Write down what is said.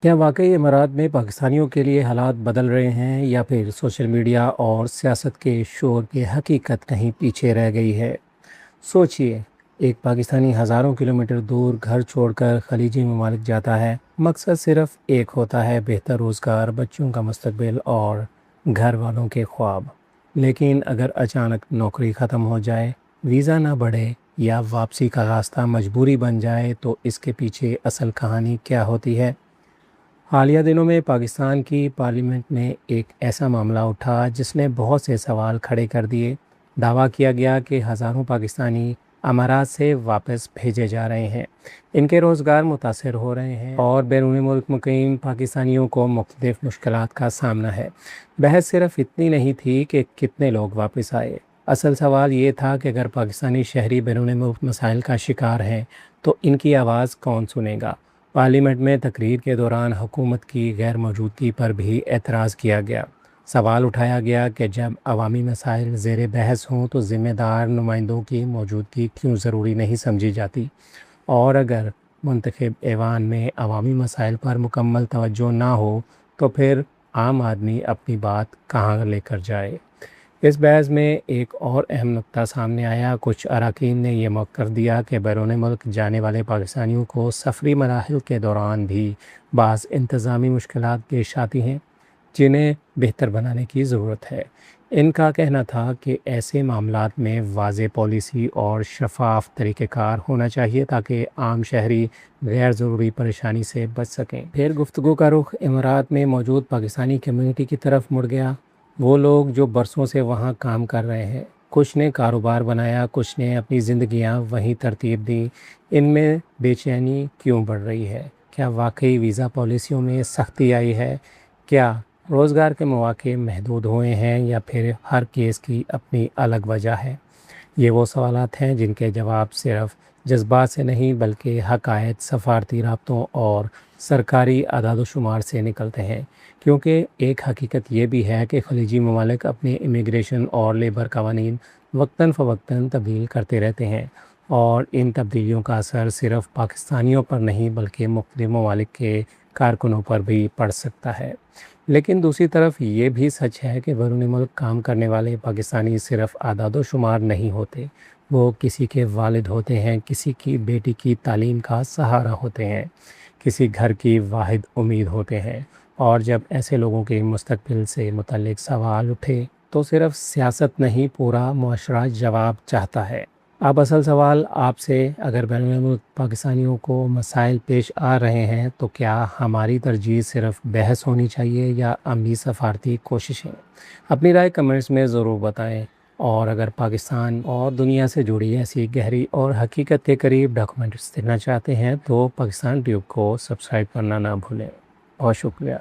क्या वाकई इमारात में पाकिस्तानियों के लिए हालात बदल रहे हैं या फिर सोशल मीडिया और सियासत के शोर की हकीकत कहीं पीछे रह गई है? सोचिए, एक पाकिस्तानी हज़ारों किलोमीटर दूर घर छोड़कर खलीजी ममालिक जाता है। मकसद सिर्फ एक होता है, बेहतर रोज़गार, बच्चों का मुस्तकबिल और घर वालों के ख्वाब। लेकिन अगर अचानक नौकरी ख़त्म हो जाए, वीज़ा ना बढ़े या वापसी का रास्ता मजबूरी बन जाए, तो इसके पीछे असल कहानी क्या होती है? हालिया दिनों में पाकिस्तान की पार्लियामेंट में एक ऐसा मामला उठा जिसने बहुत से सवाल खड़े कर दिए। दावा किया गया कि हज़ारों पाकिस्तानी अमारात से वापस भेजे जा रहे हैं। इनके रोज़गार मुतासर हो रहे हैं और बैरून मुल्क मुकीम पाकिस्तानियों को मुख्तलिफ मुश्किलात का सामना है। बहस सिर्फ इतनी नहीं थी कि कितने लोग वापस आए। असल सवाल ये था कि अगर पाकिस्तानी शहरी बैरून मुल्क मसाइल का शिकार हैं तो इनकी आवाज़ कौन सुनेगा। पार्लियामेंट में तकरीर के दौरान हुकूमत की गैर मौजूदगी पर भी एतराज़ किया गया। सवाल उठाया गया कि जब अवामी मसाइल ज़ेर बहस हों तो ज़िम्मेदार नुमाइंदों की मौजूदगी क्यों ज़रूरी नहीं समझी जाती, और अगर मुंतखब ऐवान में अवामी मसाइल पर मुकम्मल तवज्जो ना हो तो फिर आम आदमी अपनी बात कहाँ लेकर जाए। इस बहस में एक और अहम नुक्ता सामने आया। कुछ अरकान ने यह मौक़िफ़ कर दिया कि बैरून मुल्क जाने वाले पाकिस्तानियों को सफ़री मराहिल के दौरान भी बाज़ इंतज़ामी मुश्किलात पेश आती हैं जिन्हें बेहतर बनाने की ज़रूरत है। इनका कहना था कि ऐसे मामलात में वाज़ेह पॉलिसी और शफाफ तरीक़ेकार होना चाहिए ताकि आम शहरी गैर ज़रूरी परेशानी से बच सकें। फिर गुफ्तगू का रुख इमारात में मौजूद पाकिस्तानी कम्यूनिटी की तरफ मुड़ गया। वो लोग जो बरसों से वहाँ काम कर रहे हैं, कुछ ने कारोबार बनाया, कुछ ने अपनी ज़िंदगियाँ वहीं तरतीब दी। इनमें बेचैनी क्यों बढ़ रही है? क्या वाकई वीज़ा पॉलिसियों में सख्ती आई है? क्या रोज़गार के मौके महदूद हुए हैं या फिर हर केस की अपनी अलग वजह है? ये वो सवालात हैं जिनके जवाब सिर्फ जज्बात से नहीं बल्कि हक़ाइक़, सफ़ारती राब्तों और सरकारी अदाद-ओ-शुमार से निकलते हैं। क्योंकि एक हकीकत ये भी है कि खलीजी ममालिक अपने इमिग्रेशन और लेबर कवानीन वक्तन फ़वक्तन तब्दील करते रहते हैं, और इन तब्दीलियों का असर सिर्फ पाकिस्तानियों पर नहीं बल्कि मुख्तलिफ ममालिक के कारकुनों पर भी पड़ सकता है। लेकिन दूसरी तरफ ये भी सच है कि बैरून मुल्क काम करने वाले पाकिस्तानी सिर्फ आदाद-ओ-शुमार नहीं होते। वो किसी के वालिद होते हैं, किसी की बेटी की तालीम का सहारा होते हैं, किसी घर की वाहिद उम्मीद होते हैं। और जब ऐसे लोगों के मुस्तकबिल से मुतल्लिक सवाल उठे तो सिर्फ सियासत नहीं, पूरा मुआशरा जवाब चाहता है। अब असल सवाल आपसे, अगर बैरून मुल्क पाकिस्तानियों को मसाइल पेश आ रहे हैं तो क्या हमारी तरजीह सिर्फ बहस होनी चाहिए या अमली सफारती कोशिशें? अपनी राय कमेंट्स में ज़रूर बताएं। और अगर पाकिस्तान और दुनिया से जुड़ी ऐसी गहरी और हकीकत के करीब डॉक्यूमेंट्रीज देखना चाहते हैं तो पाकिस्तान ट्यूब को सब्सक्राइब करना ना भूलें। बहुत शुक्रिया।